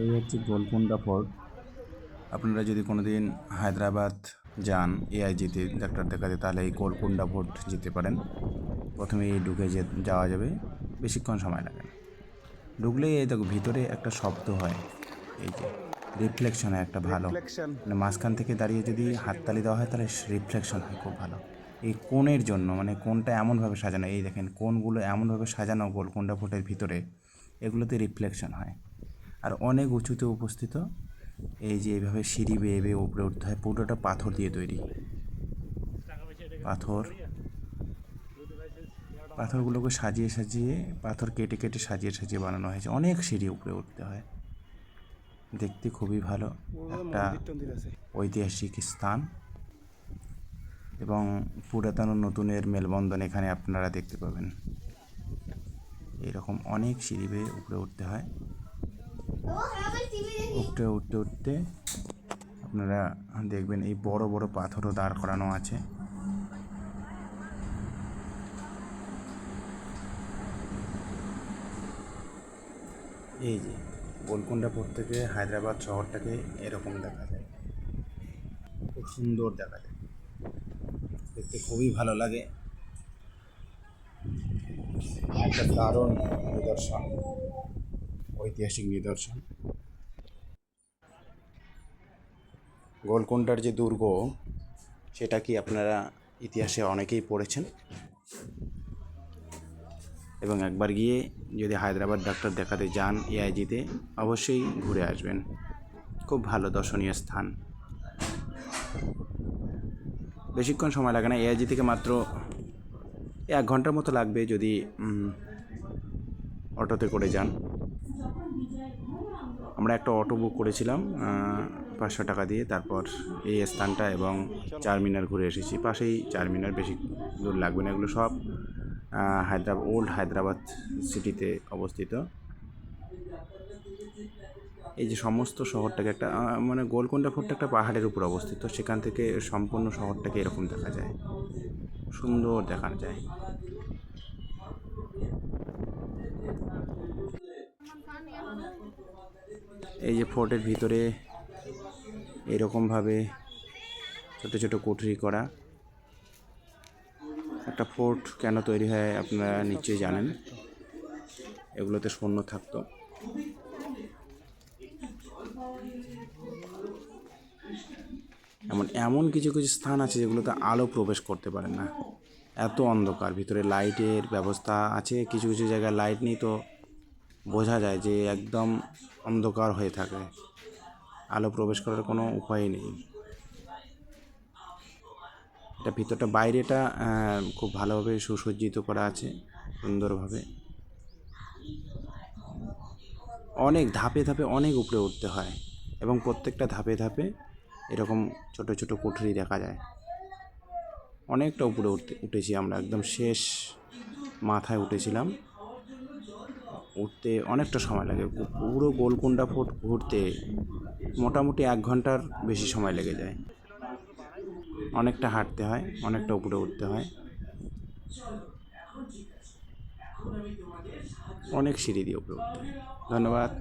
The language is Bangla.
এই হচ্ছে গোলকুন্ডা ফোর্ট। আপনারা যদি কোনো দিন হায়দ্রাবাদ যান এআইজিতে ডাক্তার দেখাতে, তাহলে এই গোলকুন্ডা ফোর্ট যেতে পারেন। প্রথমে এই ঢুকে যাওয়া যাবে, বেশিক্ষণ সময় লাগে না। ঢুকলেই এই দেখো ভিতরে একটা শব্দ হয়, এই যে রিফ্লেকশন হয় একটা ভালো, মানে মাঝখান থেকে দাঁড়িয়ে যদি হাততালি দেওয়া হয় তাহলে রিফ্লেকশন হয় খুব ভালো। এই কোণের জন্য, মানে কোণটা এমনভাবে সাজানো, এই দেখেন কোণগুলো এমনভাবে সাজানো গোলকুন্ডা ফোর্টের ভিতরে, এগুলোতে রিফ্লেকশন হয়। আর অনেক উঁচুতে উপস্থিত, এই যে এইভাবে সিঁড়ি বেয়ে বেয়ে উপরে উঠতে হয়। পুরোটা পাথর দিয়ে তৈরি, পাথরগুলোকে সাজিয়ে সাজিয়ে, পাথর কেটে কেটে সাজিয়ে সাজিয়ে বানানো হয়েছে। অনেক সিঁড়ি উপরে উঠতে হয়, দেখতে খুবই ভালো একটা ঐতিহাসিক স্থান এবং পুরাতন ও নতুনের মেলবন্ধন এখানে আপনারা দেখতে পাবেন। এরকম অনেক সিঁড়ি বেয়ে উপরে উঠতে হয়। উঠতে উঠতে উঠতে আপনারা দেখবেন এই বড় বড় পাথরও দাঁড় করানো আছে। এই যে গোলকুন্ডা ফোর্ট থেকে হায়দ্রাবাদ শহরটাকে এরকম দেখা যায়, খুব সুন্দর দেখা যায়, দেখতে খুবই ভালো লাগে। একটা দারুণ নিদর্শন, ঐতিহাসিক নিদর্শন। গোলকুন্ডার যে দুর্গ, সেটা কি আপনারা ইতিহাসে অনেকেই পড়েছেন, এবং একবার গিয়ে যদি হায়দ্রাবাদ ডাক্তার দেখাতে যান এআইজিতে, অবশ্যই ঘুরে আসবেন। খুব ভালো দর্শনীয় স্থান, বেশিক্ষণ সময় লাগে না। এআইজি থেকে মাত্র 1 ঘন্টার মতো লাগবে যদি অটোতে করে যান। আমরা একটা অটো বুক করেছিলাম 500 টাকা দিয়ে, তারপর এই স্থানটা এবং চারমিনার ঘুরে এসেছি। পাশেই চারমিনার, বেশি দূর লাগবে না। এগুলো সব ওল্ড হায়দ্রাবাদ সিটিতে অবস্থিত। এই যে সমস্ত শহরটাকে একটা মানে গোলকুন্ডা ফোর্টটা একটা পাহাড়ের উপর অবস্থিত, সেখান থেকে সম্পূর্ণ শহরটাকে এরকম দেখা যায়, সুন্দর দেখা যায়। এই যে ফোর্টের ভিতরে এরকমভাবে ছোট ছোট কুঠরি করা। একটা ফোর্ট কেন তৈরি হয় আপনারা নিশ্চয়ই জানেন, এগুলোতে সৈন্য থাকতো। এমন কিছু কিছু স্থান আছে যেগুলোতে আলো প্রবেশ করতে পারে না, এত অন্ধকার। ভিতরে লাইটের ব্যবস্থা আছে, কিছু কিছু জায়গায় লাইট নেই, তো বোঝা যায় যে একদম অন্ধকার হয়ে থাকে, আলো প্রবেশ করার কোনো উপায় নেই। এটা ভিতরটা, বাইরেটা খুব ভালোভাবে সুসজ্জিত করা আছে, সুন্দরভাবে। অনেক ধাপে ধাপে অনেক উপরে উঠতে হয়, এবং প্রত্যেকটা ধাপে ধাপে এরকম ছোট ছোট কুঠরি দেখা যায়। অনেকটা উপরে উঠেছি আমরা, একদম শেষ মাথায় উঠেছিলাম। উঠতে অনেকটা সময় লাগে, পুরো গোলকুন্ডা ফোর্ট ঘুরতে মোটামুটি 1 ঘন্টার বেশি সময় লেগে যায়। অনেকটা হাঁটতে হয়, অনেকটা উপরে উঠতে হয়, অনেক সিঁড়ি দিয়ে উপরে উঠতে হয়। ধন্যবাদ।